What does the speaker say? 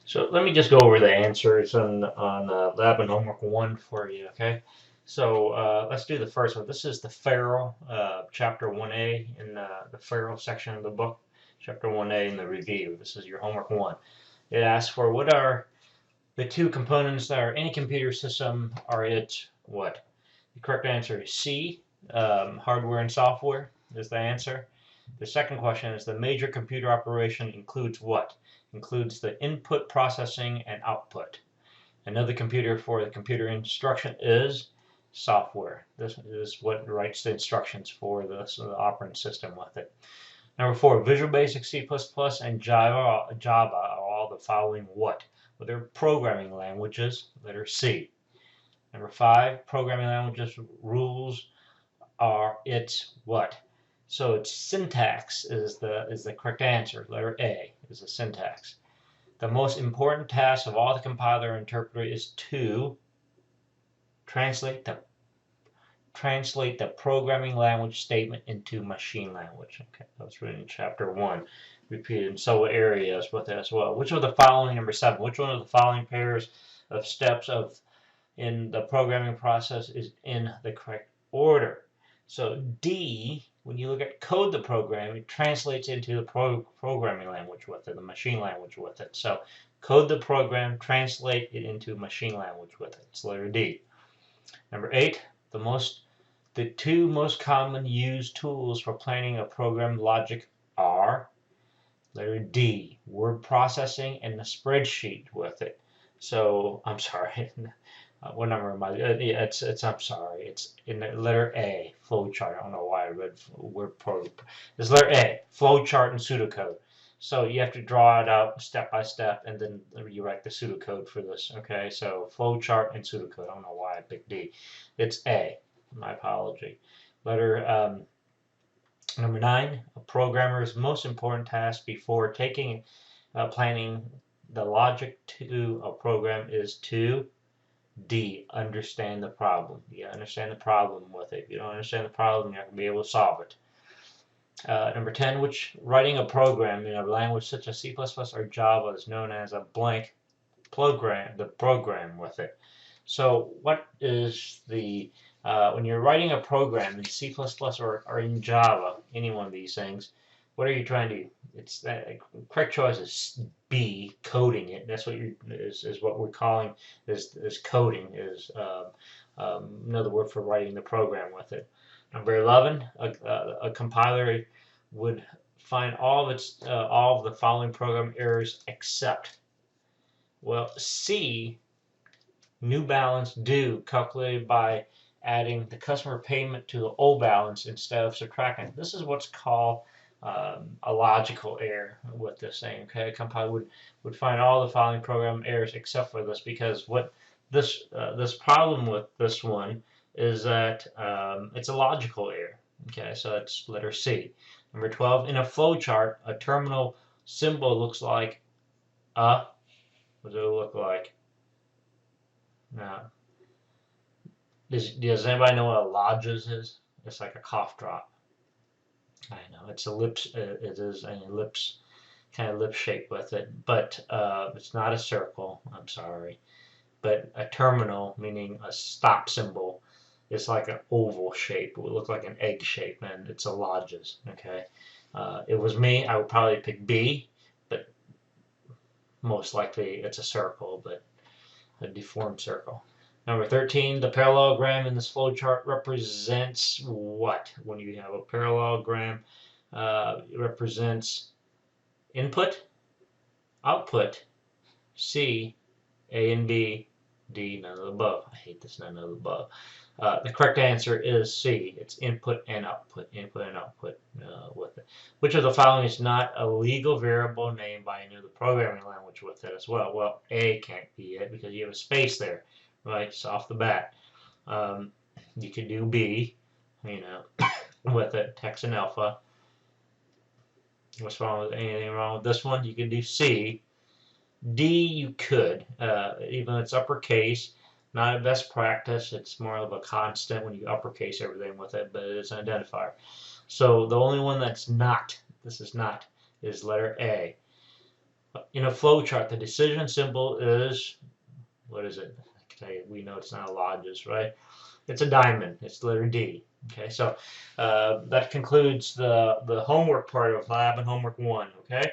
So let me just go over the answers on lab and homework 1 for you, okay? So let's do the first one. This is the Farrell, chapter 1A in the Farrell section of the book, chapter 1A in the review. This is your homework 1. It asks for what are the two components that are any computer system, are it what? The correct answer is C, hardware and software is the answer. The second question is the major computer operation includes what? Includes the input processing and output. Another computer for the computer instruction is software. This is what writes the instructions for the operating system with it. Number 4, Visual Basic, C++, and Java are all the following what? Well, they're programming languages, letter C. Number 5, programming languages rules are its what? So its syntax is the correct answer. Letter A is the syntax. The most important task of all the compiler and interpreter is to translate the programming language statement into machine language. Okay, that was written in chapter 1. Repeated in several areas with it as well. Which of the following, number 7, which one of the following pairs of steps in the programming process is in the correct order? So D, when you look at code the program, it translates into the programming language with it, the machine language with it. So code the program, translate it into machine language with it. It's letter D. Number 8, the two most common used tools for planning a program logic are letter D, word processing and the spreadsheet with it. So I'm sorry. What number am I? Yeah, it's. I'm sorry. It's in the letter A, flowchart. I don't know why I read word pro. It's letter A, flowchart and pseudocode. So you have to draw it out step by step, and then you write the pseudocode for this. Okay, so flowchart and pseudocode. I don't know why I picked D. It's A. My apology. Letter number 9. A programmer's most important task before planning the logic to a program is to D, understand the problem. You understand the problem with it. If you don't understand the problem, you're not going to be able to solve it. Number 10, which writing a program in a language such as C++ or Java is known as a blank program, the program with it. So what is when you're writing a program in C++ or in Java, any one of these things, what are you trying to do? It's the correct choice is B, coding it. That's what is what we're calling is coding is another word for writing the program with it. Number 11, a compiler would find all of the following program errors except, well, C, new balance due calculated by adding the customer payment to the old balance instead of subtracting. This is what's called a logical error with this thing. Okay, a compiler would find all the following program errors except for this, because what this problem with this one is that it's a logical error. Okay, so that's letter C. Number 12, in a flowchart, a terminal symbol looks like a, what does it look like? Now, does anybody know what a lodges is? It's like a cough drop. I know it's a lips. It is an ellipse, kind of lip shape with it, but it's not a circle. I'm sorry, but a terminal, meaning a stop symbol, is like an oval shape. It would look like an egg shape, and it's a lodges. Okay, it was me. I would probably pick B, but most likely it's a circle, but a deformed circle. Number 13, the parallelogram in this flowchart represents what? When you have a parallelogram, it represents input, output, C, A and B, D, none of the above. I hate this, none of the above. The correct answer is C. It's input and output with it. Which of the following is not a legal variable named by any other programming language with it as well? Well, A can't be it because you have a space there, right? It's off the bat. You could do B, with it, text and alpha. What's wrong with anything wrong with this one? You could do C. D, you could, even though it's uppercase, not a best practice. It's more of a constant when you uppercase everything with it, but it's an identifier. So the only one that's not, this is not, is letter A. In a flow chart, the decision symbol is, what is it? I can tell you, we know it's not a logis, right? It's a diamond. It's the letter D. Okay, so that concludes the homework part of lab and homework 1. Okay.